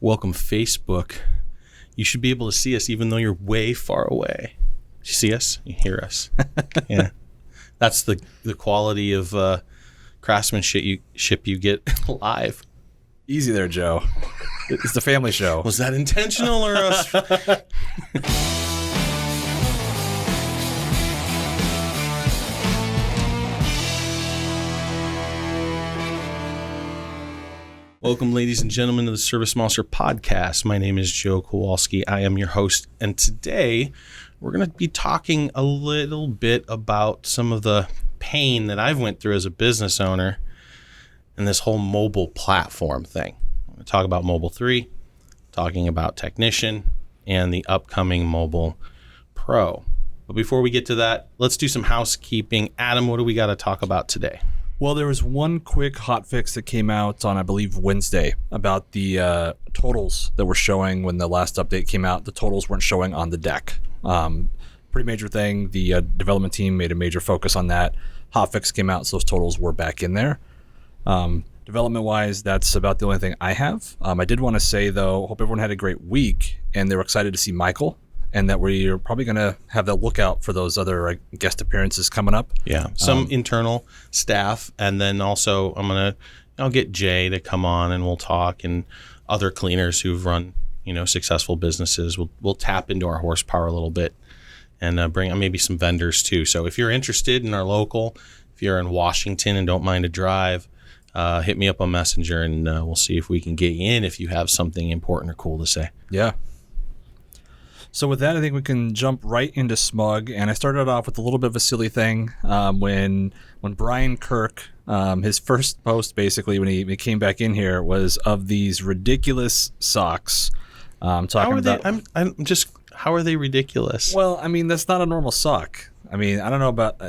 Welcome, Facebook. You should be able to see us even though you're way far away. You see us? You hear us. Yeah. That's the quality of craftsmanship you get live. Easy there, Joe. It's the family show. Was that intentional or us? Welcome, ladies and gentlemen, to the ServiceMonster podcast. My name is Joe Kowalski. I am your host, and today we're going to be talking a little bit about some of the pain that I've went through as a business owner and this whole mobile platform thing. I'm going to talk about Mobile 3, talking about Technician, and the upcoming Mobile Pro. But before we get to that, let's do some housekeeping. Adam, what do we got to talk about today? Well, there was one quick hotfix that came out on, I believe, Wednesday about the totals that were showing when the last update came out. The totals weren't showing on the deck. Pretty major thing. The development team made a major focus on that. Hotfix came out, so those totals were back in there. Development-wise, that's about the only thing I have. I did want to say, though, hope everyone had a great week, and they were excited to see Michael, and that we're probably going to have the lookout for those other guest appearances coming up. Yeah, some internal staff, and then also I'll get Jay to come on and we'll talk, and other cleaners who've run successful businesses. We'll tap into our horsepower a little bit and bring maybe some vendors too. So if you're interested in our local, if you're in Washington and don't mind a drive, hit me up on Messenger and we'll see if we can get you in if you have something important or cool to say. Yeah. So with that, I think we can jump right into SMUG. And I started off with a little bit of a silly thing when Brian Kirk, his first post basically when he came back in here was of these ridiculous socks. How are they ridiculous? Well, I mean, that's not a normal sock. I mean, I don't know about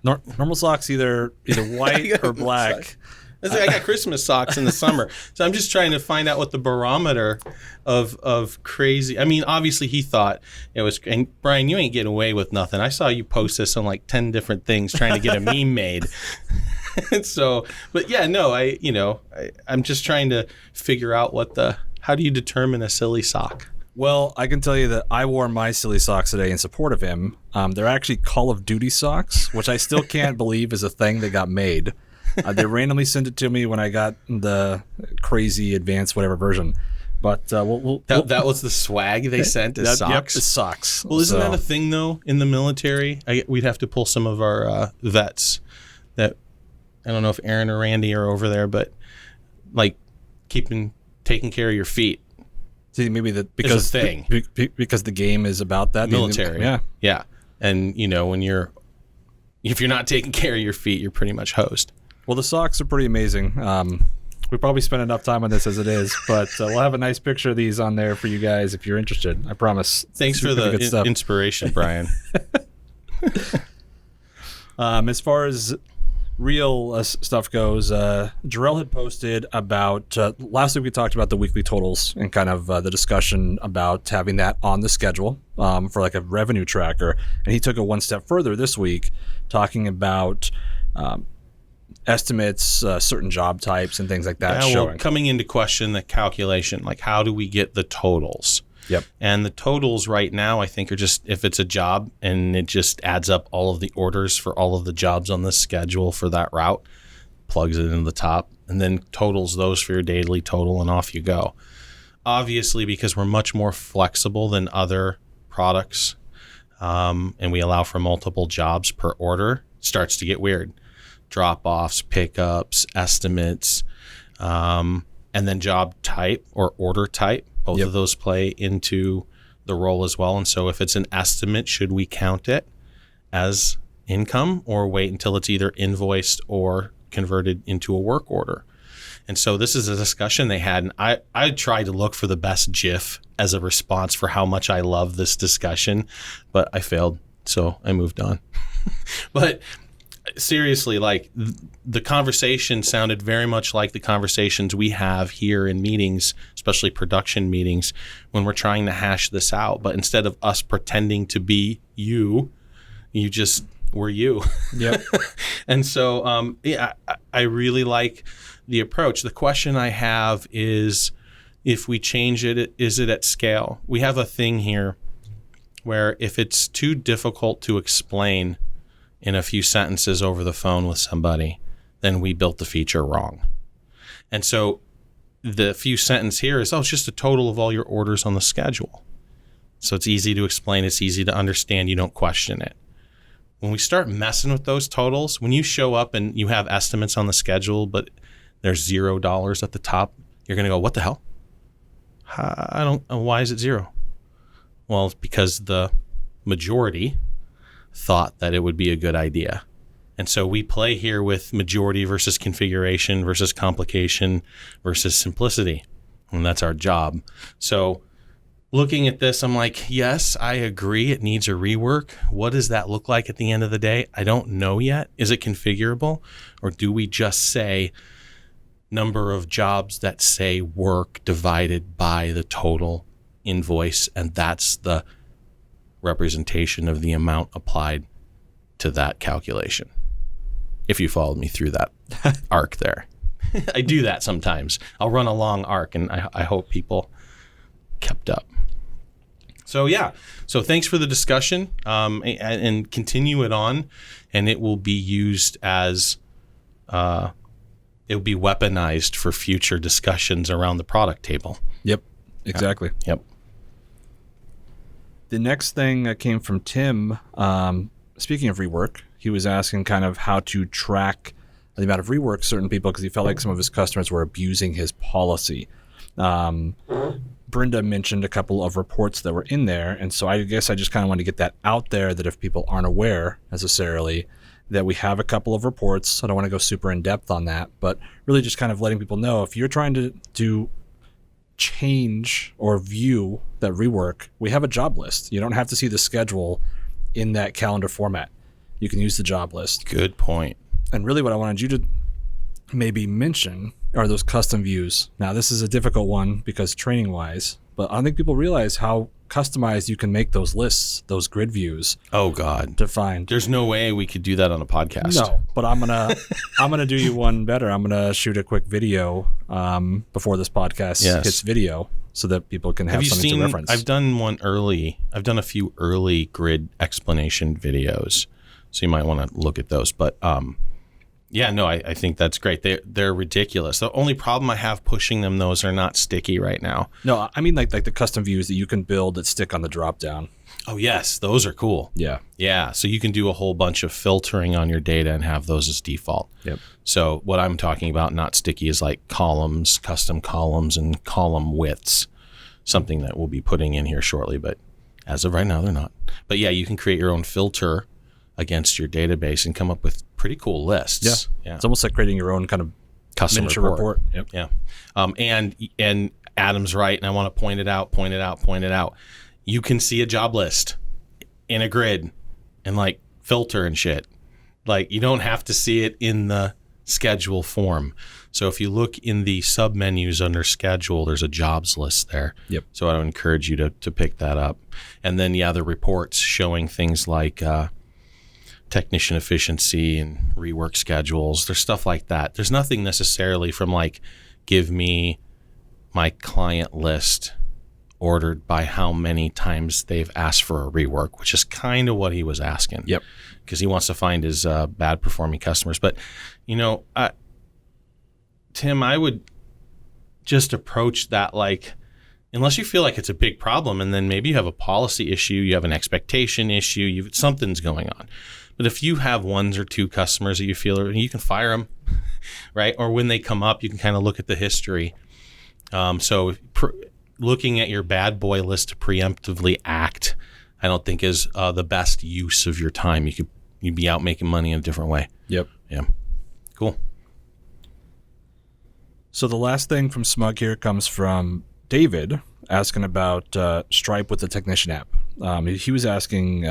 normal socks, either white or black. I got Christmas socks in the summer, so I'm just trying to find out what the barometer of crazy. I mean, obviously he thought it was. And Brian, you ain't getting away with nothing. I saw you post this on like 10 different things trying to get a meme made. So, but yeah, no, I'm just trying to figure out how do you determine a silly sock? Well, I can tell you that I wore my silly socks today in support of him. They're actually Call of Duty socks, which I still can't believe is a thing that got made. They randomly sent it to me when I got the crazy advanced whatever version. But that was the swag they sent as socks? Yep, it's socks. Well, isn't that a thing, though, in the military? We'd have to pull some of our vets that, I don't know if Aaron or Randy are over there, but like taking care of your feet. See, maybe because the game is about that. Military. Yeah. And, if you're not taking care of your feet, you're pretty much hosed. Well, the socks are pretty amazing. We probably spent enough time on this as it is, but we'll have a nice picture of these on there for you guys if you're interested. I promise. Thanks for the inspiration, Brian. As far as real stuff goes, Jorel had posted about last week we talked about the weekly totals and kind of the discussion about having that on the schedule for like a revenue tracker. And he took it one step further this week, talking about estimates, certain job types and things like that. Well, coming into question the calculation, like how do we get the totals? Yep. And the totals right now, I think, are just if it's a job and it just adds up all of the orders for all of the jobs on the schedule for that route, plugs it into the top, and then totals those for your daily total, and off you go. Obviously, because we're much more flexible than other products, and we allow for multiple jobs per order, it starts to get weird. Drop-offs, pickups, estimates, and then job type or order type. Both of those play into the role as well. And so if it's an estimate, should we count it as income or wait until it's either invoiced or converted into a work order? And so this is a discussion they had. And I tried to look for the best GIF as a response for how much I love this discussion, but I failed. So I moved on. But seriously, like the conversation sounded very much like the conversations we have here in meetings, especially production meetings, when we're trying to hash this out. But instead of us pretending to be you just were you. Yep. And so, I really like the approach. The question I have is, if we change it, is it at scale? We have a thing here where if it's too difficult to explain in a few sentences over the phone with somebody, then we built the feature wrong. And so the few sentence here is, it's just a total of all your orders on the schedule. So it's easy to explain. It's easy to understand. You don't question it. When we start messing with those totals, when you show up and you have estimates on the schedule, but there's $0 at the top, you're going to go, what the hell? Why is it zero? Well, it's because the majority thought that it would be a good idea. And so we play here with majority versus configuration versus complication versus simplicity. And that's our job. So looking at this, I'm like, yes, I agree. It needs a rework. What does that look like at the end of the day? I don't know yet. Is it configurable? Or do we just say number of jobs that say work divided by the total invoice, and that's the representation of the amount applied to that calculation? If you followed me through that arc there. I do that sometimes. I'll run a long arc, and I hope people kept up. So yeah, so thanks for the discussion, and continue it on, and it will be used as, it will be weaponized for future discussions around the product table. Yep, exactly. Yep. The next thing that came from Tim, speaking of rework, he was asking kind of how to track the amount of rework certain people, because he felt like some of his customers were abusing his policy. Brenda mentioned a couple of reports that were in there, and so I guess I just kind of want to get that out there, that if people aren't aware necessarily, that we have a couple of reports. I don't want to go super in depth on that, but really just kind of letting people know, if you're trying to change or view that rework, we have a job list. You don't have to see the schedule in that calendar format. You can use the job list. Good point. And really what I wanted you to maybe mention are those custom views. Now, this is a difficult one because training wise, but I don't think people realize how customized you can make those lists, those grid views. Oh God. To find. There's no way we could do that on a podcast. No, but I'm gonna do you one better. I'm gonna shoot a quick video before this podcast hits video, so that people can have something to reference. I've done a few early grid explanation videos, so you might want to look at those. But yeah, no, I think that's great. They're ridiculous. The only problem I have pushing them, those are not sticky right now. No, I mean like the custom views that you can build that stick on the drop down. Oh yes, those are cool. Yeah. Yeah, so you can do a whole bunch of filtering on your data and have those as default. Yep. So what I'm talking about, not sticky, is like columns, custom columns, and column widths. Something that we'll be putting in here shortly, but as of right now, they're not. But yeah, you can create your own filter against your database and come up with pretty cool lists. Yeah. It's almost like creating your own kind of custom miniature report. Yep. Yeah. And Adam's right, and I want to point it out. You can see a job list in a grid and like filter and shit. Like, you don't have to see it in the schedule form. So if you look in the sub menus under schedule, there's a jobs list there. Yep. So I would encourage you to pick that up. And then the reports showing things like technician efficiency and rework schedules. There's stuff like that. There's nothing necessarily from like, give me my client list ordered by how many times they've asked for a rework, which is kind of what he was asking. Yep. Because he wants to find his bad performing customers. But, Tim, I would just approach that like, unless you feel like it's a big problem, and then maybe you have a policy issue, you have an expectation issue, something's going on. But if you have one or two customers that you feel, you can fire them, right? Or when they come up, you can kind of look at the history. Looking at your bad boy list to preemptively act, I don't think is the best use of your time. You'd be out making money in a different way. Yep. Yeah. Cool. So the last thing from SMUG here comes from David, asking about Stripe with the technician app. He was asking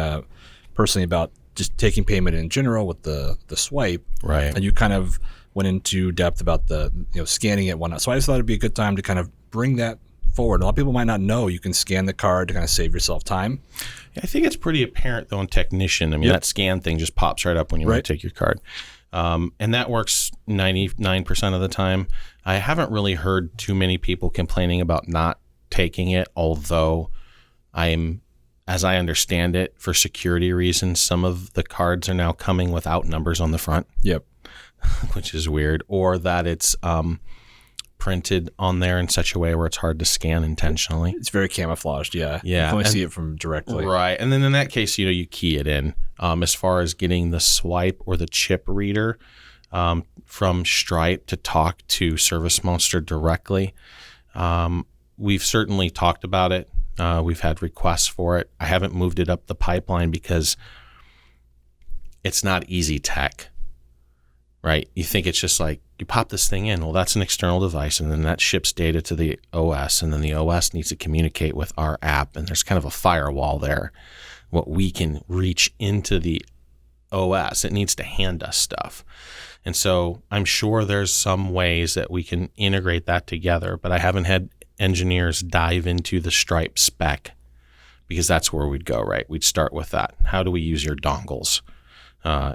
personally about just taking payment in general with the swipe. Right. And you kind of went into depth about the scanning it and whatnot. So I just thought it'd be a good time to kind of bring that forward. A lot of people might not know you can scan the card to kind of save yourself time. I think it's pretty apparent, though, in Technician. I mean, that scan thing just pops right up when you want to take your card. And that works 99% of the time. I haven't really heard too many people complaining about not taking it, although as I understand it, for security reasons, some of the cards are now coming without numbers on the front. Yep. Which is weird. Or that it's printed on there in such a way where it's hard to scan intentionally. It's very camouflaged, yeah. Yeah. You can only see it from directly. Right. And then in that case, you key it in. As far as getting the swipe or the chip reader from Stripe to talk to ServiceMonster directly, we've certainly talked about it. We've had requests for it. I haven't moved it up the pipeline because it's not easy tech, right? You think it's just like you pop this thing in. Well, that's an external device, and then that ships data to the OS, and then the OS needs to communicate with our app, and there's kind of a firewall there. What we can reach into the OS, it needs to hand us stuff. And so I'm sure there's some ways that we can integrate that together, but I haven't had engineers dive into the Stripe spec because that's where we'd go, right? We'd start with that. How do we use your dongles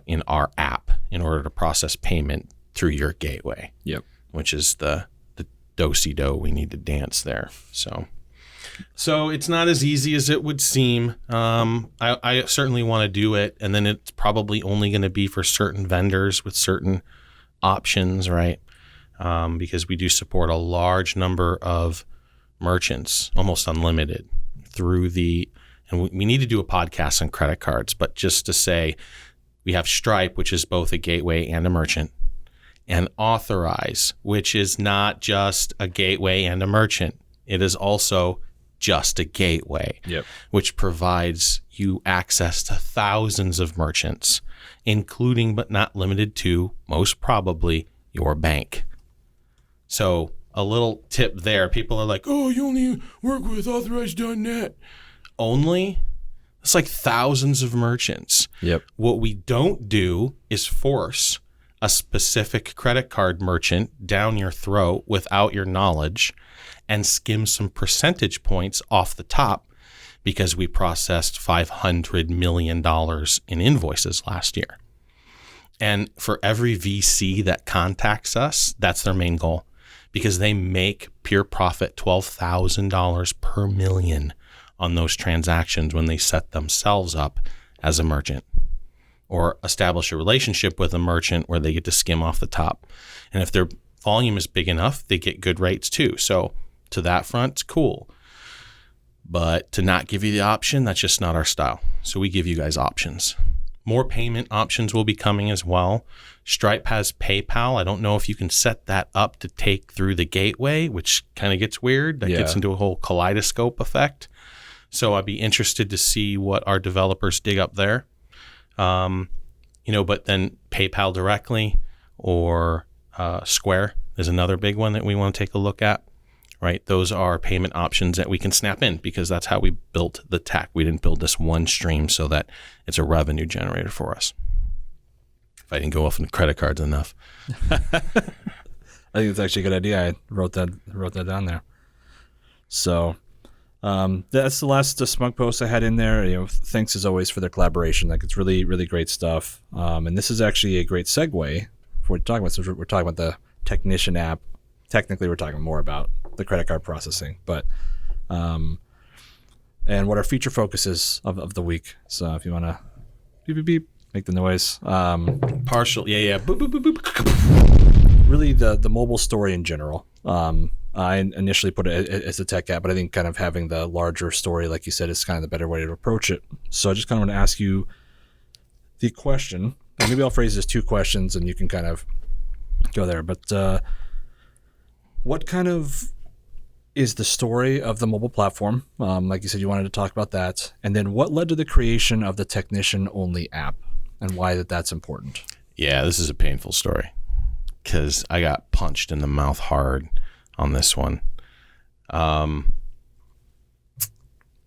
in our app in order to process payment through your gateway? Yep. Which is the do-si-do we need to dance there. So it's not as easy as it would seem. I certainly want to do it, and then it's probably only going to be for certain vendors with certain options, right? Because we do support a large number of merchants, almost unlimited, and we need to do a podcast on credit cards, but just to say we have Stripe, which is both a gateway and a merchant, and Authorize, which is not just a gateway and a merchant. It is also just a gateway, which provides you access to thousands of merchants, including but not limited to, most probably, your bank. So a little tip there. People are like, oh, you only work with Authorize.net. Only? It's like thousands of merchants. Yep. What we don't do is force a specific credit card merchant down your throat without your knowledge and skim some percentage points off the top because we processed $500 million in invoices last year. And for every VC that contacts us, that's their main goal because they make pure profit $12,000 per million on those transactions when they set themselves up as a merchant or establish a relationship with a merchant where they get to skim off the top. And if their volume is big enough, they get good rates too. So to that front, it's cool. But to not give you the option, that's just not our style. So we give you guys options. More payment options will be coming as well. Stripe has PayPal. I don't know if you can set that up to take through the gateway, which kind of gets weird. That gets into a whole kaleidoscope effect. So I'd be interested to see what our developers dig up there. But then PayPal directly or Square is another big one that we want to take a look at, right? Those are payment options that we can snap in because that's how we built the tech. We didn't build this one stream so that it's a revenue generator for us. If I didn't go off on credit cards enough. I think it's actually a good idea. I wrote that down there. So that's the last SMUG post I had in there. Thanks as always for their collaboration. Like it's really, really great stuff. And this is actually a great segue for what we're talking about. So we're talking about the Technician app. Technically, we're talking more about the credit card processing, but and what our feature focus is of the week. So if you want to beep, beep, beep, make the noise. Partial, yeah. Boop, boop, boop, boop. Really, the mobile story in general. I initially put it as a tech app, but I think kind of having the larger story, like you said, is kind of the better way to approach it. So I just kind of want to ask you the question, and maybe I'll phrase this 2 questions, and you can kind of go there. But what kind of is the story of the mobile platform? Like you said, you wanted to talk about that. And then what led to the creation of the Technician-only app and why that's important? Yeah, this is a painful story because I got punched in the mouth hard on this one.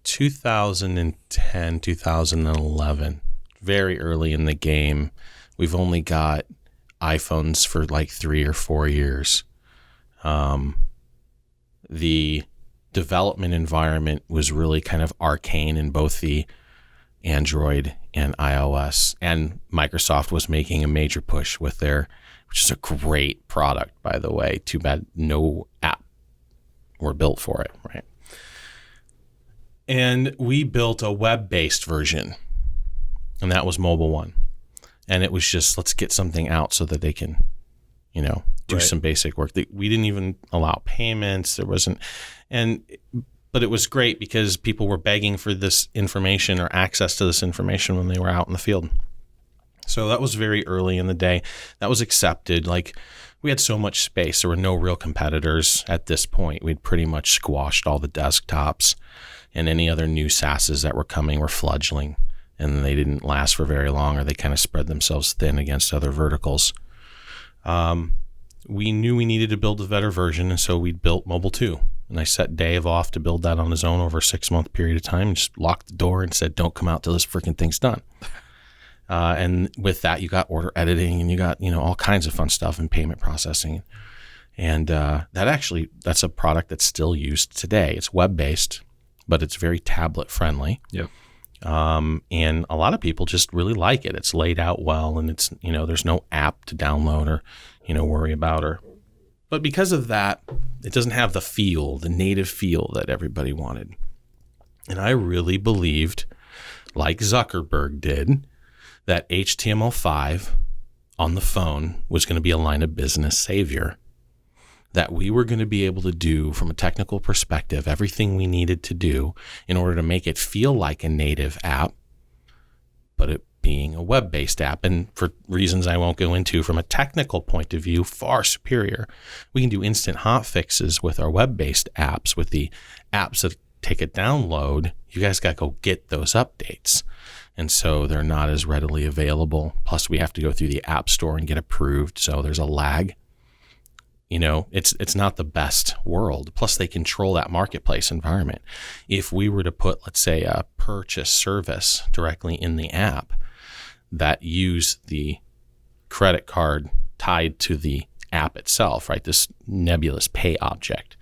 2010, 2011, very early in the game. We've only got iPhones for like 3 or 4 years. The development environment was really kind of arcane in both the Android and iOS, and Microsoft was making a major push with their, which is a great product, by the way. Too bad no app were built for it, right? And we built a web-based version, and that was mobile one. And it was just, let's get something out so that they can, do some basic work. We didn't even allow payments. There wasn't, but it was great because people were begging for this information or access to this information when they were out in the field. So that was very early in the day. That was accepted. Like, we had so much space. There were no real competitors at this point. We'd pretty much squashed all the desktops, and any other new SaaSes that were coming were fledgling, and they didn't last for very long, or they kind of spread themselves thin against other verticals. We knew we needed to build a better version, and so we built Mobile 2. And I set Dave off to build that on his own over a 6-month period of time, and just locked the door and said, don't come out till this freaking thing's done. And with that, you got order editing, and you got, all kinds of fun stuff and payment processing. And that's a product that's still used today. It's web-based, but it's very tablet-friendly. Yep. And a lot of people just really like it. It's laid out well, and it's, there's no app to download or, worry about but because of that, it doesn't have the native feel that everybody wanted. And I really believed, like Zuckerberg did, that HTML5 on the phone was going to be a line of business savior, that we were going to be able to do from a technical perspective everything we needed to do in order to make it feel like a native app, but it being a web-based app, and for reasons I won't go into, from a technical point of view, far superior. We can do instant hot fixes with our web-based apps. With the apps that take a download, you guys got to go get those updates. And so they're not as readily available. Plus, we have to go through the App Store and get approved. So there's a lag. It's not the best world. Plus, they control that marketplace environment. If we were to put, let's say, a purchase service directly in the app that use the credit card tied to the app itself, right? This nebulous pay object,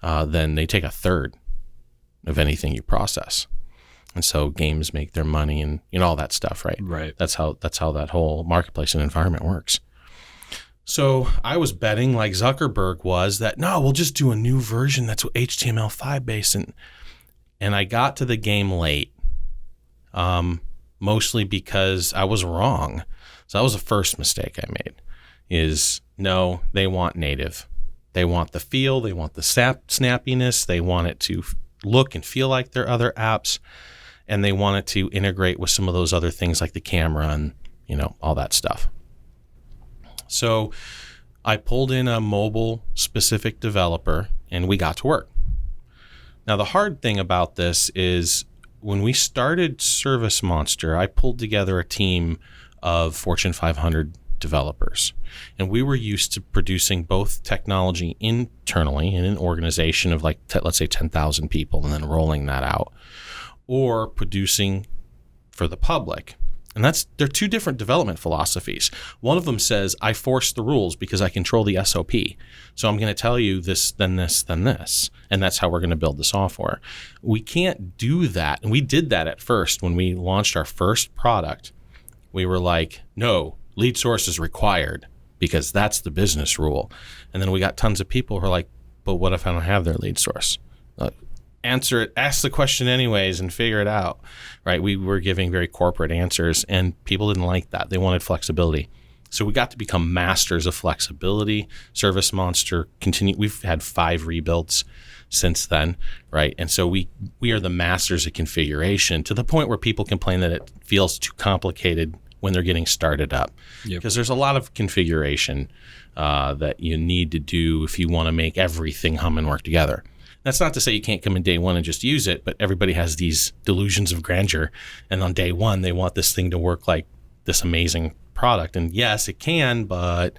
then they take a third of anything you process. And so games make their money and all that stuff, right? Right. That's how that whole marketplace and environment works. So I was betting, like Zuckerberg was, that no, we'll just do a new version that's HTML5 based, and I got to the game late, mostly because I was wrong. So that was the first mistake I made. Is no, they want native, they want the feel, they want the snappiness, they want it to look and feel like their other apps, and they want it to integrate with some of those other things like the camera and all that stuff. So I pulled in a mobile-specific developer, and we got to work. Now, the hard thing about this is when we started ServiceMonster, I pulled together a team of Fortune 500 developers, and we were used to producing both technology internally in an organization of let's say 10,000 people, and then rolling that out, or producing for the public. And they're two different development philosophies. One of them says, I force the rules because I control the SOP. So I'm going to tell you this, then this, then this. And that's how we're going to build the software. We can't do that. And we did that at first when we launched our first product. We were like, no, lead source is required because that's the business rule. And then we got tons of people who are like, but what if I don't have their lead source? Answer it, ask the question anyways and figure it out, right? We were giving very corporate answers, and people didn't like that. They wanted flexibility. So we got to become masters of flexibility. ServiceMonster continued. We've had 5 rebuilds since then, right? And so we are the masters of configuration, to the point where people complain that it feels too complicated when they're getting started up. Yep. Because there's a lot of configuration that you need to do if you want to make everything hum and work together. That's not to say you can't come in day one and just use it, but everybody has these delusions of grandeur. And on day one, they want this thing to work like this amazing product. And yes, it can, but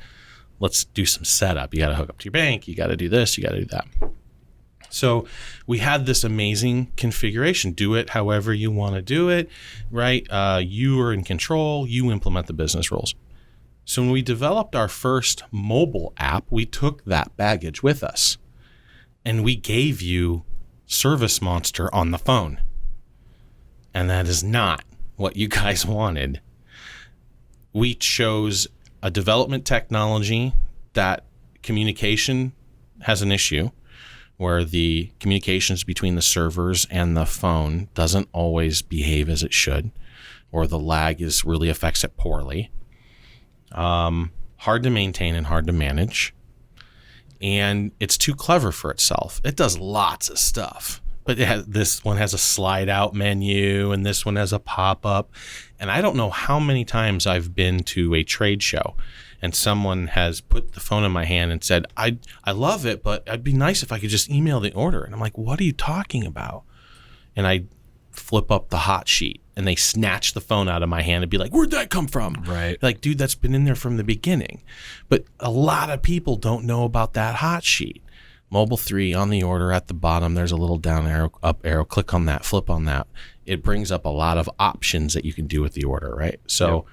let's do some setup. You got to hook up to your bank. You got to do this. You got to do that. So we had this amazing configuration. Do it however you want to do it, right? You are in control. You implement the business rules. So when we developed our first mobile app, we took that baggage with us. And we gave you ServiceMonster on the phone. And that is not what you guys wanted. We chose a development technology that communication has an issue, where the communications between the servers and the phone doesn't always behave as it should, or the lag really affects it poorly. Hard to maintain and hard to manage. And it's too clever for itself. It does lots of stuff, but this one has a slide out menu and this one has a pop-up. And I don't know how many times I've been to a trade show and someone has put the phone in my hand and said, I love it, but it'd be nice if I could just email the order. And I'm like, what are you talking about? And I flip up the hot sheet and they snatch the phone out of my hand and be like, where'd that come from? Right. Like, dude, that's been in there from the beginning. But a lot of people don't know about that hot sheet. Mobile 3 on the order at the bottom, there's a little down arrow, up arrow, click on that, flip on that. It brings up a lot of options that you can do with the order, right? So,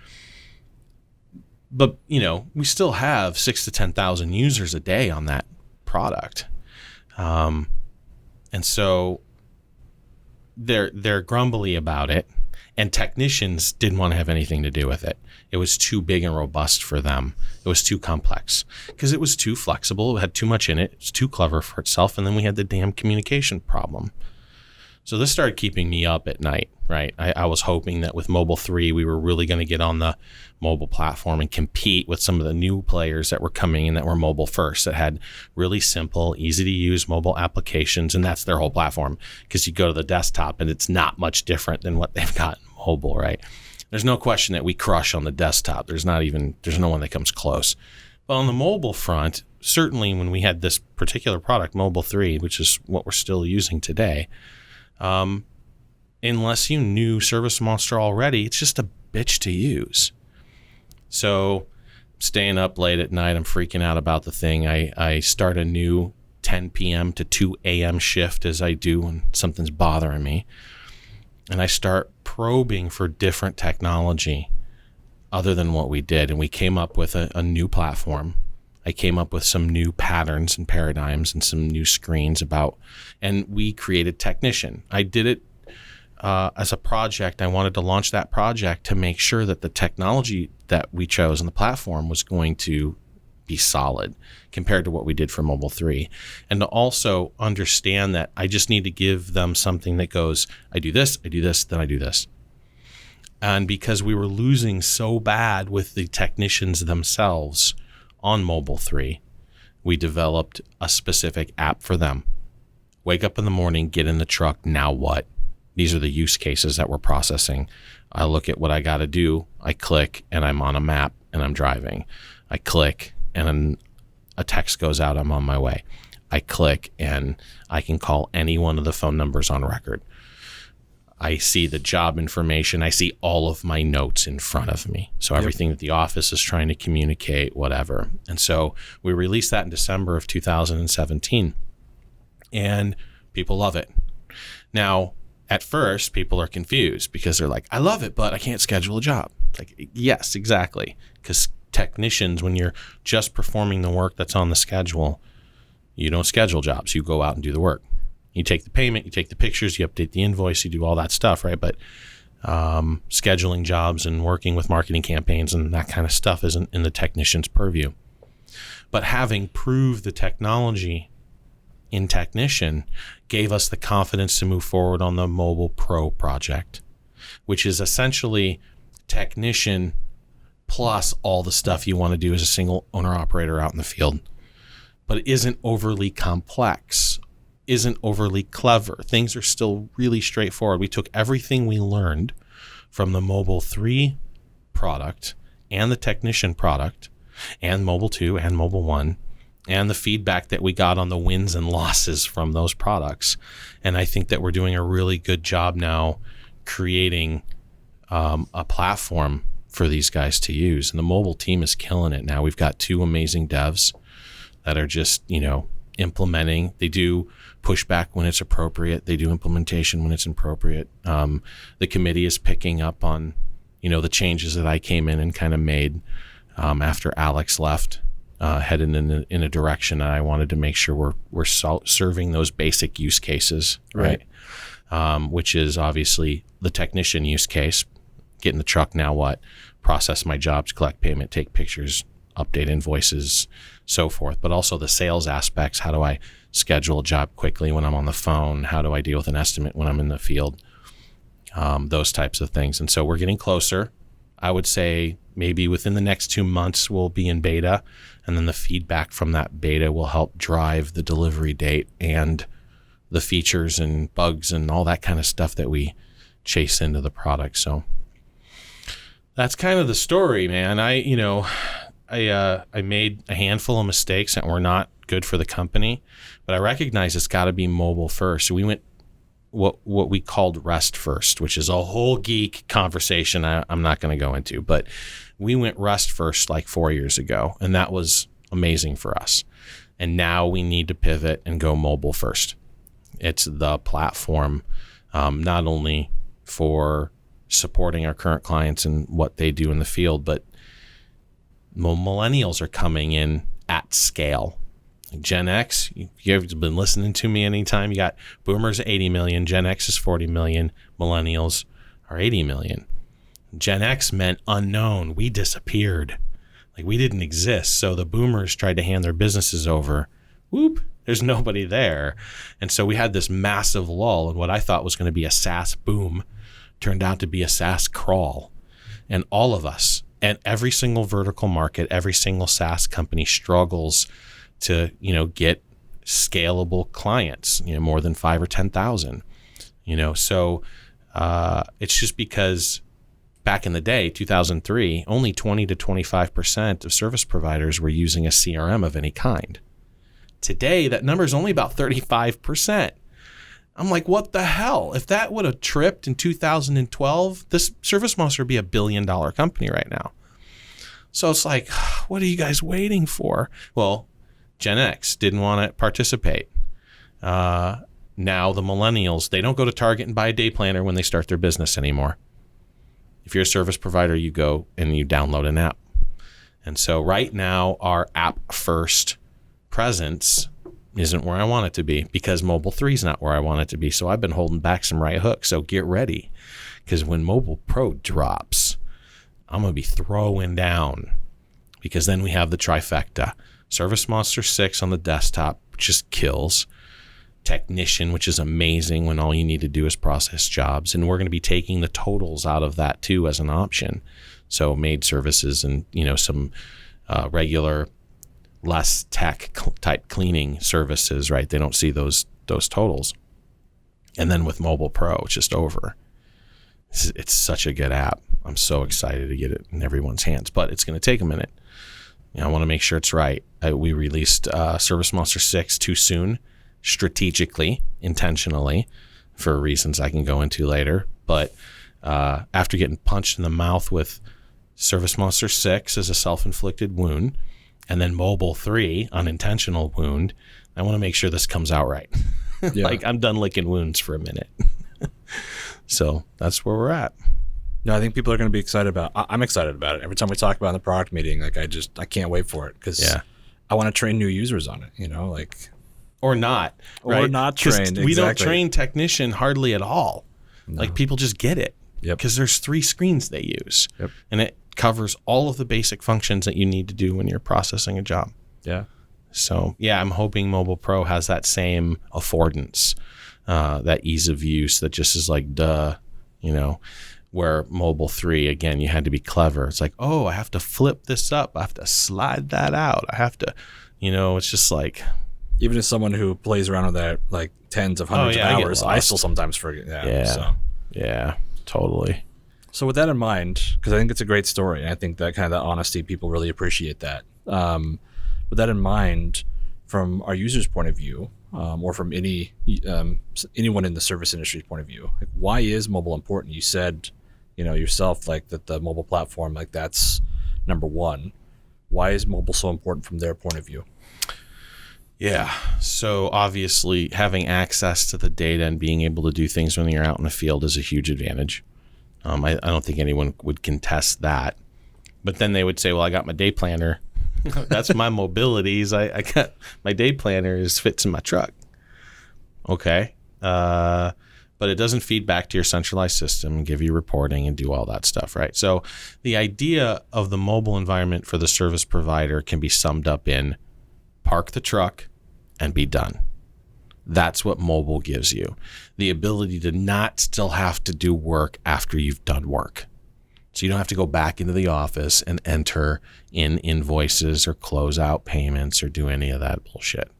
But, we still have 6,000 to 10,000 users a day on that product. And so they're grumbly about it, and technicians didn't want to have anything to do with it. It was too big and robust for them. It was too complex because it was too flexible. It had too much in it. It was too clever for itself. And then we had the damn communication problem. So this started keeping me up at night, right? I was hoping that with Mobile 3, we were really going to get on the mobile platform and compete with some of the new players that were coming in that were mobile first, that had really simple, easy to use mobile applications. And that's their whole platform, because you go to the desktop and it's not much different than what they've got in mobile, right? There's no question that we crush on the desktop. There's no one that comes close. But on the mobile front, certainly when we had this particular product, Mobile 3, which is what we're still using today, unless you knew ServiceMonster already, it's just a bitch to use. So staying up late at night, I'm freaking out about the thing. I start a new 10 p.m. to 2 a.m. shift, as I do when something's bothering me. And I start probing for different technology other than what we did. And we came up with a new platform. I came up with some new patterns and paradigms and some new screens and we created Technician. I did it as a project. I wanted to launch that project to make sure that the technology that we chose and the platform was going to be solid compared to what we did for Mobile 3. And to also understand that I just need to give them something that goes, I do this, then I do this. And because we were losing so bad with the technicians themselves on Mobile 3, we developed a specific app for them. Wake up in the morning, get in the truck, now what? These are the use cases that we're processing. I look at what I got to do. I click and I'm on a map and I'm driving. I click and a text goes out, I'm on my way. I click and I can call any one of the phone numbers on record. I see the job information. I see all of my notes in front of me. So everything that the office is trying to communicate, whatever. And so we released that in December of 2017. And people love it. Now, at first, people are confused because they're like, I love it, but I can't schedule a job. Like, yes, exactly. Because technicians, when you're just performing the work that's on the schedule, you don't schedule jobs. You go out and do the work. You take the payment, you take the pictures, you update the invoice, you do all that stuff, right? But scheduling jobs and working with marketing campaigns and that kind of stuff isn't in the technician's purview. But having proved the technology in Technician gave us the confidence to move forward on the Mobile Pro project, which is essentially Technician plus all the stuff you want to do as a single owner operator out in the field. But it isn't overly complex, isn't overly clever. Things are still really straightforward. We took everything we learned from the Mobile 3 product and the Technician product and Mobile 2 and Mobile 1 and the feedback that we got on the wins and losses from those products. And I think that we're doing a really good job now creating a platform for these guys to use. And the mobile team is killing it now. We've got 2 amazing devs that are just, implementing. They do pushback when it's appropriate. They do implementation when it's appropriate. The committee is picking up on, the changes that I came in and kind of made after Alex left. headed in a direction, and I wanted to make sure we're serving those basic use cases, right? Which is obviously the technician use case. Get in the truck, now what? Process my jobs, collect payment, take pictures, update invoices, so forth. But also the sales aspects. How do I schedule a job quickly when I'm on the phone? How do I deal with an estimate when I'm in the field? Those types of things. And so we're getting closer. I would say maybe within the next 2 months we'll be in beta, and then the feedback from that beta will help drive the delivery date and the features and bugs and all that kind of stuff that we chase into the product. So that's kind of the story, man. I made a handful of mistakes that were not good for the company, but I recognize it's got to be mobile first. So we went what we called REST first, which is a whole geek conversation I'm not going to go into, but we went REST first like 4 years ago, and that was amazing for us. And now we need to pivot and go mobile first. It's the platform, not only for supporting our current clients and what they do in the field, but millennials are coming in at scale. Gen X, you've been listening to me anytime. You got boomers at 80 million, Gen X is 40 million, millennials are 80 million. Gen X meant unknown. We disappeared. Like, we didn't exist. So the boomers tried to hand their businesses over. Whoop, there's nobody there. And so we had this massive lull, and what I thought was going to be a SaaS boom turned out to be a SaaS crawl. And all of us, and every single vertical market, every single SaaS company struggles to, get scalable clients, more than 5 or 10,000, so it's just because back in the day, 2003, only 20 to 25% of service providers were using a CRM of any kind. Today, that number is only about 35%. I'm like, what the hell? If that would have tripped in 2012, this ServiceMonster would be $1 billion company right now. So it's like, what are you guys waiting for? Well, Gen X didn't want to participate. Now the millennials, they don't go to Target and buy a day planner when they start their business anymore. If you're a service provider, you go and you download an app. And so right now, our app first presence isn't where I want it to be, because Mobile 3 is not where I want it to be. So I've been holding back some right hooks. So get ready, because when Mobile Pro drops, I'm going to be throwing down, because then we have the trifecta. ServiceMonster 6 on the desktop, which just kills. Technician, which is amazing when all you need to do is process jobs. And we're going to be taking the totals out of that too as an option. So maid services and, some regular, less tech type cleaning services, right? They don't see those totals. And then with Mobile Pro, it's just over. It's such a good app. I'm so excited to get it in everyone's hands, but it's going to take a minute. I want to make sure it's right. We released ServiceMonster 6 too soon, strategically, intentionally, for reasons I can go into later. But after getting punched in the mouth with ServiceMonster 6 as a self-inflicted wound, and then Mobile 3, unintentional wound, I want to make sure this comes out right. Yeah. Like, I'm done licking wounds for a minute. So that's where we're at. No, I think people are going to be excited about. I'm excited about it. Every time we talk about it in the product meeting, like I can't wait for it, because I want to train new users on it. Or not, right? Or not trained. We don't train technician hardly at all. No. Like, people just get it, because there's 3 screens they use, and it covers all of the basic functions that you need to do when you're processing a job. Yeah. So I'm hoping Mobile Pro has that same affordance, that ease of use that just is like, duh, where Mobile 3, again, you had to be clever. It's like, oh, I have to flip this up. I have to slide that out. I have to, it's just like. Even as someone who plays around with that like tens of hundreds of hours, I still sometimes forget. Yeah, totally. So with that in mind, because I think it's a great story, and I think that kind of that honesty, people really appreciate that. With that in mind, from our users' point of view, or from anyone in the service industry's point of view, like, why is mobile important? You said, yourself, like, that the mobile platform, like, that's number one. Why is mobile so important from their point of view? Yeah. So obviously having access to the data and being able to do things when you're out in the field is a huge advantage. I don't think anyone would contest that. But then they would say, well, I got my day planner That's my mobilities. I got my day planner fits in my truck. Okay. But it doesn't feed back to your centralized system and give you reporting and do all that stuff, right? So the idea of the mobile environment for the service provider can be summed up in park the truck and be done. That's what mobile gives you. The ability to not still have to do work after you've done work. So you don't have to go back into the office and enter in invoices or close out payments or do any of that bullshit.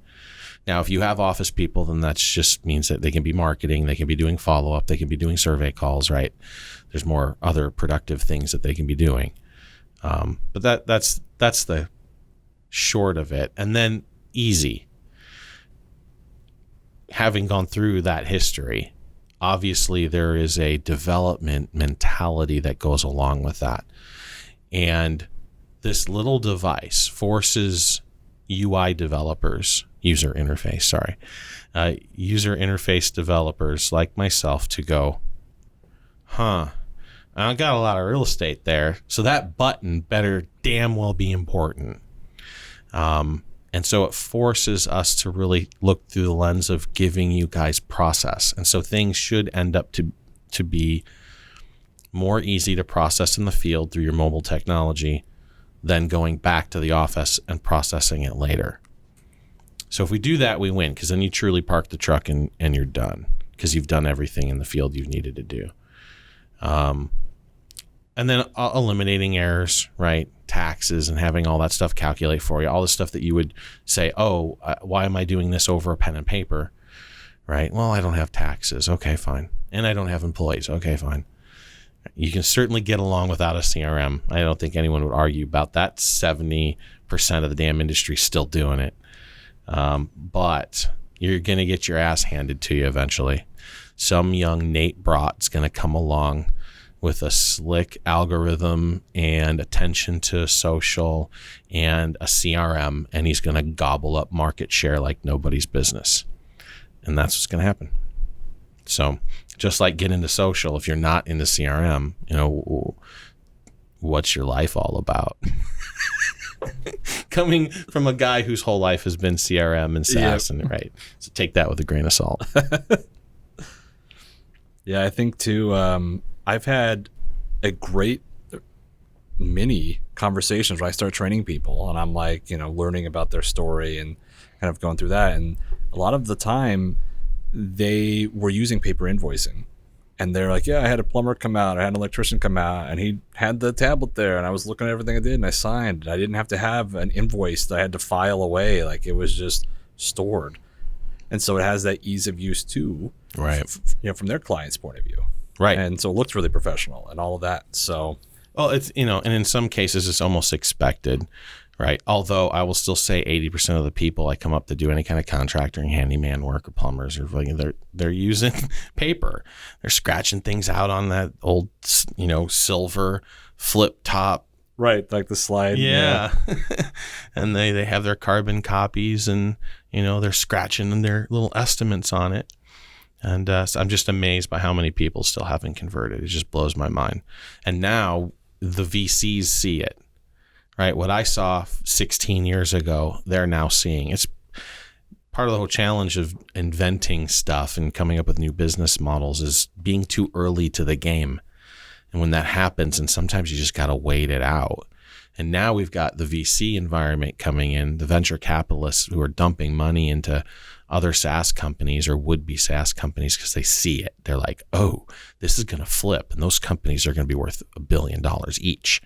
Now, if you have office people, then that just means that they can be marketing, they can be doing follow-up, they can be doing survey calls, right? There's more other productive things that they can be doing. But that's the short of it. And then easy. Having gone through that history, obviously there is a development mentality that goes along with that. And this little device forces user interface developers like myself to go, I got a lot of real estate there, so that button better damn well be important. And so it forces us to really look through the lens of giving you guys process. And so things should end up to be more easy to process in the field through your mobile technology than going back to the office and processing it later. So if we do that, we win, because then you truly park the truck and you're done, because you've done everything in the field you've needed to do. And then eliminating errors, right? Taxes and having all that stuff calculate for you. All the stuff that you would say, why am I doing this over a pen and paper, right? Well, I don't have taxes. Okay, fine. And I don't have employees. Okay, fine. You can certainly get along without a CRM. I don't think anyone would argue about that. 70% of the damn industry still doing it. But you're going to get your ass handed to you eventually. Some young Nate Brought's going to come along with a slick algorithm and attention to social and a CRM, and he's going to gobble up market share like nobody's business. And that's what's going to happen. So just like get into social, if you're not into CRM, what's your life all about? Coming from a guy whose whole life has been CRM and SaaS, and right. So take that with a grain of salt. Yeah, I think too, I've had a great many conversations where I start training people and I'm like, learning about their story and kind of going through that. And a lot of the time they were using paper invoicing. And they're like, yeah, I had a plumber come out, I had an electrician come out, and he had the tablet there, and I was looking at everything I did, and I signed. I didn't have to have an invoice that I had to file away. Like, it was just stored. And so it has that ease of use too, right? From their client's point of view, right? And so it looks really professional and all of that. So, well, it's and in some cases it's almost expected, right? Although I will still say 80% of the people I come up to do any kind of contracting, handyman work, or plumbers, or they're using paper. They're scratching things out on that old silver flip top. Right, like the slide. Yeah. And they have their carbon copies, and they're scratching their little estimates on it. And so I'm just amazed by how many people still haven't converted. It just blows my mind. And now the VCs see it, right? What I saw 16 years ago, they're now seeing. It's part of the whole challenge of inventing stuff and coming up with new business models is being too early to the game. And when that happens, and sometimes you just got to wait it out. And now we've got the VC environment coming in, the venture capitalists who are dumping money into other SaaS companies or would-be SaaS companies because they see it. They're like, oh, this is going to flip, and those companies are going to be worth $1 billion each.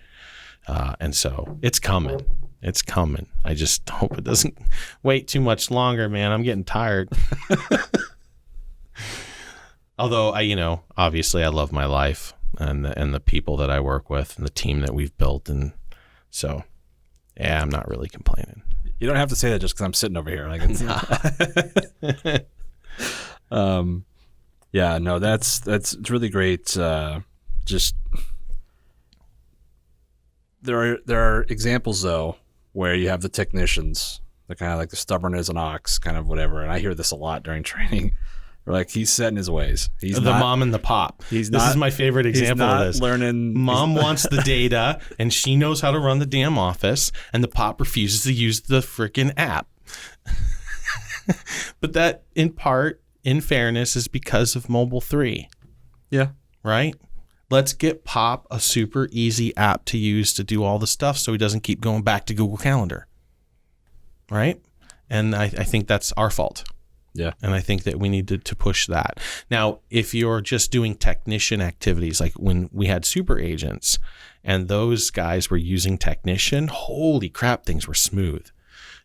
And so it's coming. It's coming. I just hope it doesn't wait too much longer, man. I'm getting tired. Although obviously I love my life and the people that I work with and the team that we've built. And so, yeah, I'm not really complaining. You don't have to say that just because I'm sitting over here. Like, it's yeah, no, it's really great. Just there are examples though where you have the technicians, they're kind of like the stubborn as an ox, kind of whatever. And I hear this a lot during training, Like, he's set in his ways. He's the not, mom and the pop. This is my favorite example of this. Learning. Mom wants the data, and she knows how to run the damn office, and the pop refuses to use the freaking app. But that, in part, in fairness, is because of Mobile 3. Yeah. Right? Let's get Pop a super easy app to use to do all the stuff so he doesn't keep going back to Google Calendar. Right? And I think that's our fault. Yeah. And I think that we need to push that. Now, if you're just doing technician activities, like when we had super agents and those guys were using technician, holy crap, things were smooth.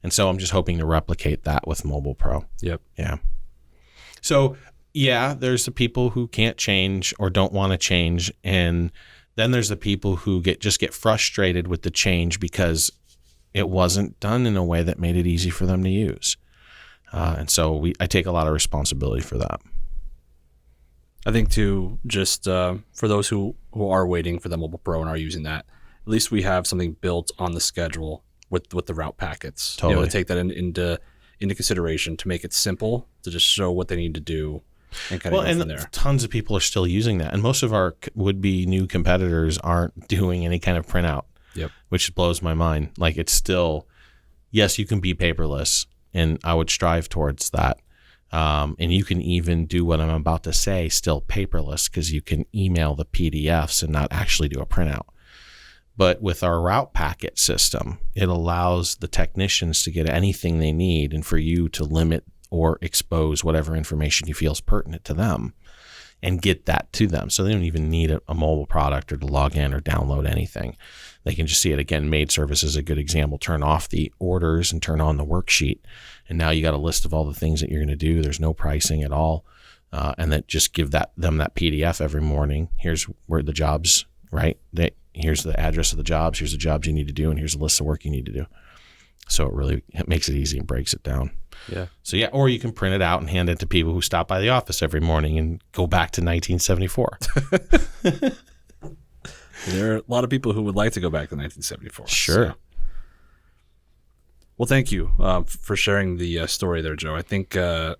And so I'm just hoping to replicate that with Mobile Pro. Yep. Yeah. So, yeah, there's the people who can't change or don't want to change. And then there's the people who get frustrated with the change because it wasn't done in a way that made it easy for them to use. And so I take a lot of responsibility for that. I think, too, just for those who are waiting for the Mobile Pro and are using that, at least we have something built on the schedule with the route packets. Totally. To take that into consideration, to make it simple, to just show what they need to do and kind of go from there. Tons of people are still using that. And most of our would-be new competitors aren't doing any kind of printout, which blows my mind. Like, it's still, yes, you can be paperless, and I would strive towards that. And you can even do what I'm about to say, still paperless, because you can email the PDFs and not actually do a printout. But with our route packet system, it allows the technicians to get anything they need and for you to limit or expose whatever information you feel is pertinent to them and get that to them. So they don't even need a mobile product or to log in or download anything. They can just see it. Again, Maid Service is a good example. Turn off the orders and turn on the worksheet. And now you got a list of all the things that you're going to do. There's no pricing at all. And that just give them that PDF every morning. Here's where the jobs, right? Here's the address of the jobs. Here's the jobs you need to do. And here's a list of work you need to do. So it makes it easy and breaks it down. Yeah. So yeah, or you can print it out and hand it to people who stop by the office every morning and go back to 1974. There are a lot of people who would like to go back to 1974. Sure. So. Well, thank you for sharing the story there, Joe. I think a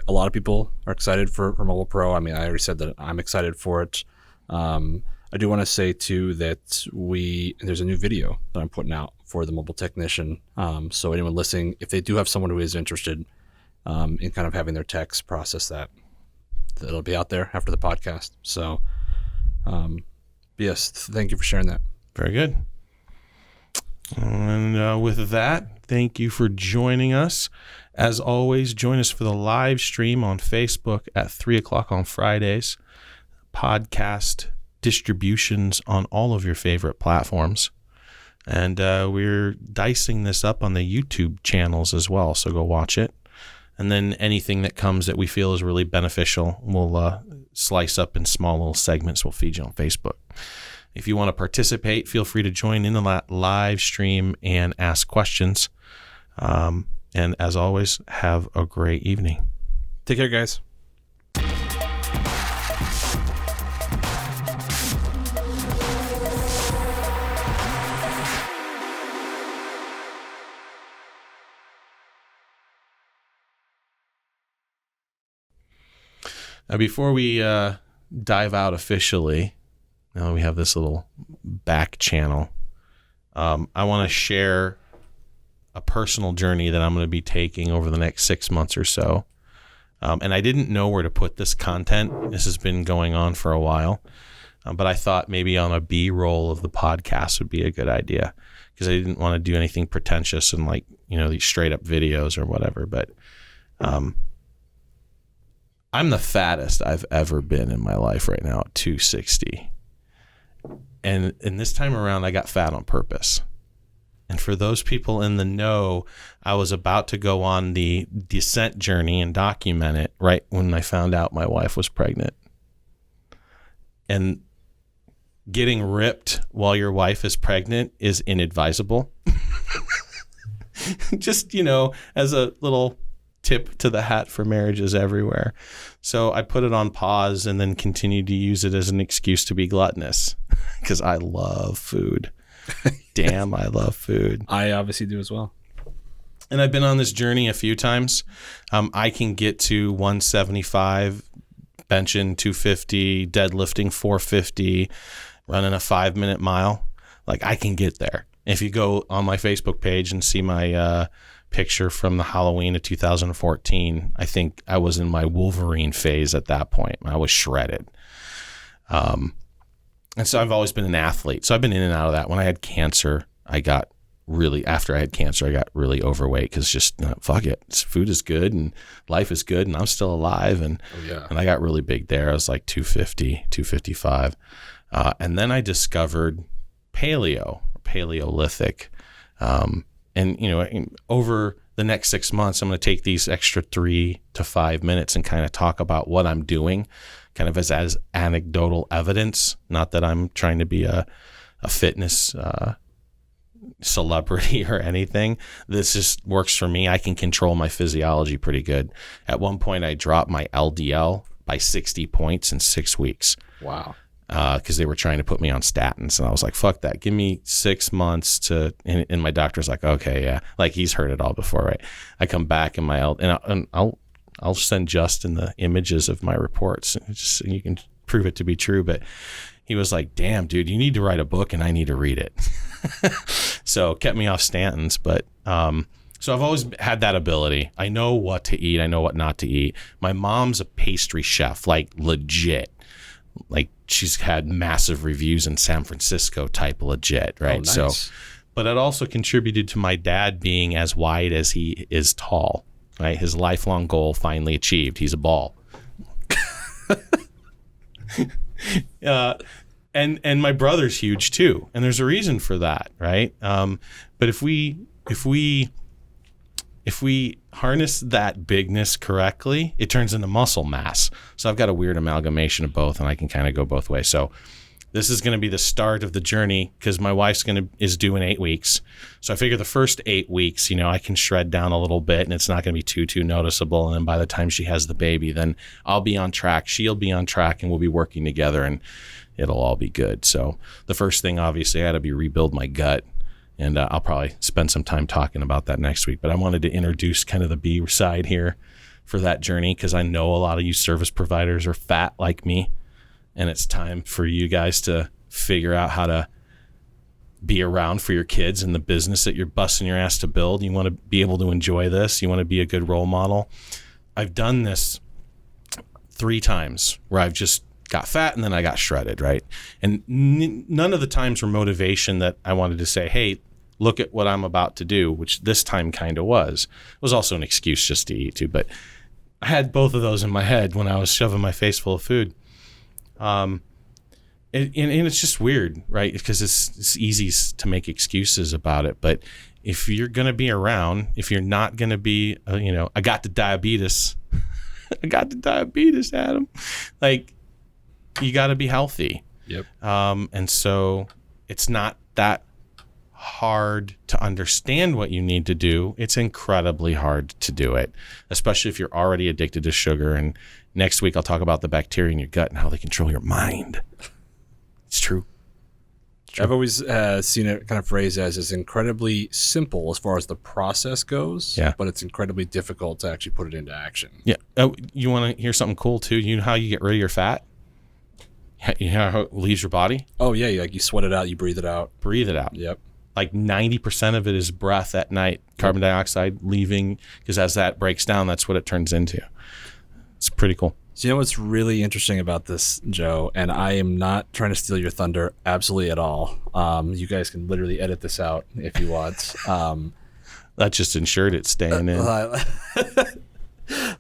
lot of people are excited for Mobile Pro. I mean, I already said that I'm excited for it. I do want to say too that there's a new video that I'm putting out for the mobile technician. So anyone listening, if they do have someone who is interested in kind of having their techs process that, it'll be out there after the podcast. So yes, thank you for sharing that. Very good. And with that, thank you for joining us. As always, join us for the live stream on Facebook at 3:00 on Fridays. Podcast distributions on all of your favorite platforms. And we're dicing this up on the YouTube channels as well, so go watch it. And then anything that comes that we feel is really beneficial, we'll slice up in small little segments we'll feed you on Facebook. If you want to participate, feel free to join in the live stream and ask questions. And as always, have a great evening. Take care, guys. Now, before we dive out officially, now we have this little back channel, I want to share a personal journey that I'm going to be taking over the next 6 months or so. And I didn't know where to put this content. This has been going on for a while. But I thought maybe on a B-roll of the podcast would be a good idea, because I didn't want to do anything pretentious and these straight up videos or whatever. But I'm the fattest I've ever been in my life right now at 260. And this time around, I got fat on purpose. And for those people in the know, I was about to go on the descent journey and document it right when I found out my wife was pregnant. And getting ripped while your wife is pregnant is inadvisable. Just, as a little tip to the hat for marriages everywhere. So I put it on pause and then continued to use it as an excuse to be gluttonous, because I love food. Damn, I love food. I obviously do as well. And I've been on this journey a few times. I can get to 175, benching 250, deadlifting 450, running a 5-minute mile. Like, I can get there. If you go on my Facebook page and see my picture from the Halloween of 2014, I think I was in my Wolverine phase at that point. I was shredded. And so I've always been an athlete. So I've been in and out of that. When I had cancer, after I had cancer, I got really overweight because just, fuck it. Food is good and life is good and I'm still alive. And I got really big there. I was like 250, 255. And then I discovered Paleolithic. And, over the next 6 months, I'm going to take these extra 3 to 5 minutes and kind of talk about what I'm doing kind of as anecdotal evidence. Not that I'm trying to be a fitness celebrity or anything. This just works for me. I can control my physiology pretty good. At one point, I dropped my LDL by 60 points in 6 weeks. Wow. Because they were trying to put me on statins, and I was like, "Fuck that! Give me 6 months to." And my doctor's like, "Okay, yeah." Like, he's heard it all before, right? I come back and I'll send Justin the images of my reports, just so you can prove it to be true. But he was like, "Damn, dude, you need to write a book, and I need to read it." So kept me off statins, but so I've always had that ability. I know what to eat. I know what not to eat. My mom's a pastry chef, like legit. Like, she's had massive reviews in San Francisco type legit, right? Oh, nice. So, but it also contributed to my dad being as wide as he is tall, right? His lifelong goal finally achieved. He's a ball. And my brother's huge too. And there's a reason for that, right? But if we harness that bigness correctly, it turns into muscle mass. So I've got a weird amalgamation of both, and I can kind of go both ways. So this is going to be the start of the journey because my wife's is due in 8 weeks. So I figure the first 8 weeks, I can shred down a little bit, and it's not going to be too noticeable. And then by the time she has the baby, then I'll be on track. She'll be on track, and we'll be working together, and it'll all be good. So the first thing, obviously, I had to be rebuild my gut. And I'll probably spend some time talking about that next week. But I wanted to introduce kind of the B side here for that journey because I know a lot of you service providers are fat like me. And it's time for you guys to figure out how to be around for your kids in the business that you're busting your ass to build. You want to be able to enjoy this. You want to be a good role model. I've done this 3 times where I've just got fat and then I got shredded, right? And none of the times were motivation that I wanted to say, hey, look at what I'm about to do, which this time kind of was. It was also an excuse just to eat too, but I had both of those in my head when I was shoving my face full of food. And it's just weird, right? Because it's easy to make excuses about it. But if you're going to be around, if you're not going to be, I got the diabetes. I got the diabetes, Adam. Like, you got to be healthy. Yep. And so it's not that hard to understand what you need to do. It's incredibly hard to do it, especially if you're already addicted to sugar. And next week, I'll talk about the bacteria in your gut and how they control your mind. It's true. I've always seen it kind of phrased as it's incredibly simple as far as the process goes, but it's incredibly difficult to actually put it into action. Yeah. You want to hear something cool too? You know how you get rid of your fat? You know how it leaves your body? Oh, yeah. Like you sweat it out, you breathe it out. Breathe it out. Yep. Like 90% of it is breath at night, carbon dioxide leaving, because as that breaks down, that's what it turns into. It's pretty cool. So, what's really interesting about this, Joe, and I am not trying to steal your thunder absolutely at all. You guys can literally edit this out if you want. That just ensured it staying in.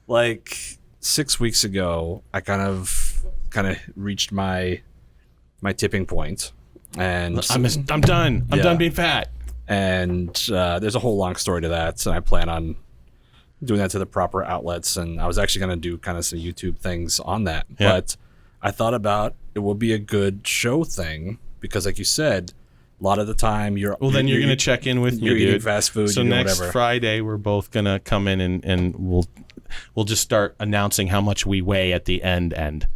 Like 6 weeks ago, I kind of reached my tipping point, and I'm done. I'm done being fat. And there's a whole long story to that, and I plan on doing that to the proper outlets. And I was actually going to do kind of some YouTube things on that, but I thought about it will be a good show thing because, like you said, a lot of the time you're going to check in with me, dude. Eating fast food. So next Friday, we're both going to come in and we'll just start announcing how much we weigh at the end.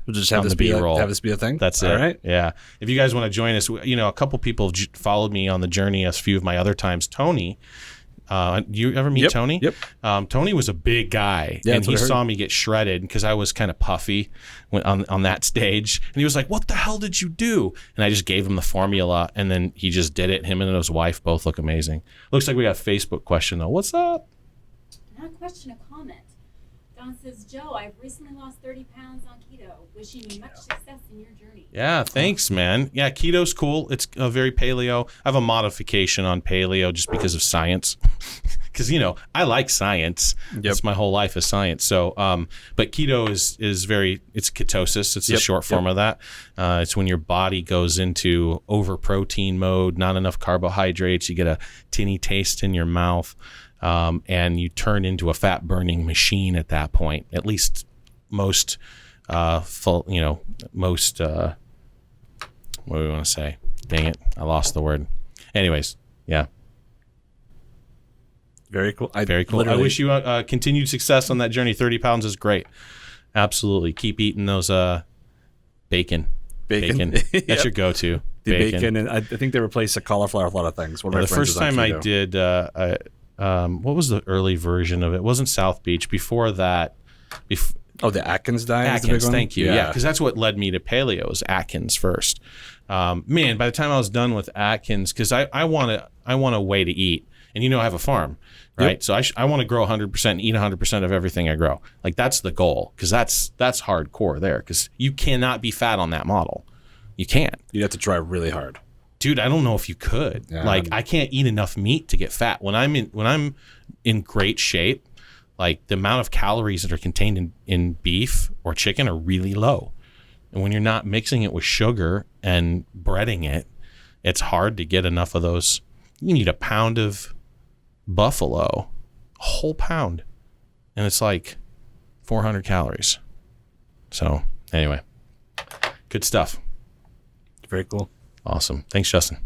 We'll just have this be a thing. That's it. All right. Yeah. If you guys want to join us, a couple people have followed me on the journey a few of my other times. Tony You ever meet Yep, Tony? yep. Tony was a big guy, Yeah, and that's what he I heard. saw me get shredded because I was kind of puffy on that stage. And he was like, "What the hell did you do?" And I just gave him the formula, and then he just did it. Him and his wife both look amazing. Looks like we got a Facebook question, though. What's up? Not a question, a comment. Don says, Joe, I've recently lost 30 pounds on keto. Wishing you much success in your journey. Yeah, thanks, man. Yeah, keto's cool. It's very paleo. I have a modification on paleo just because of science. Because, I like science. Yep. That's my whole life is science. So, but keto is very, it's ketosis. It's the Yep, short form of that. It's when your body goes into over protein mode, not enough carbohydrates. You get a tinny taste in your mouth, and you turn into a fat burning machine at that point. At least most what do we want to say? Dang it, I lost the word. Anyways, yeah. Very cool. Very cool. I wish you continued success on that journey. 30 pounds is great. Absolutely. Keep eating those Bacon. That's Yep. your go-to. The bacon, and I think they replace the cauliflower with a lot of things. One of my The friends first is on time I keto. did, what was the early version of it? It wasn't South Beach. Before that, The Atkins diet. is the Atkins, big one? thank you. Yeah, because that's what led me to paleo was Atkins first. Man, by the time I was done with Atkins, because I want a way to eat, and I have a farm, right? Yep. So I want to grow 100% and eat 100% of everything I grow. Like that's the goal, because that's hardcore there, because you cannot be fat on that model. You can't. You'd have to try really hard. Dude, I don't know if you could. Yeah. Like I can't eat enough meat to get fat. When I'm in great shape, like the amount of calories that are contained in beef or chicken are really low. And when you're not mixing it with sugar and breading it, it's hard to get enough of those. You need a pound of buffalo, a whole pound, and it's like 400 calories. So anyway, good stuff. Very cool. Awesome. Thanks, Justin.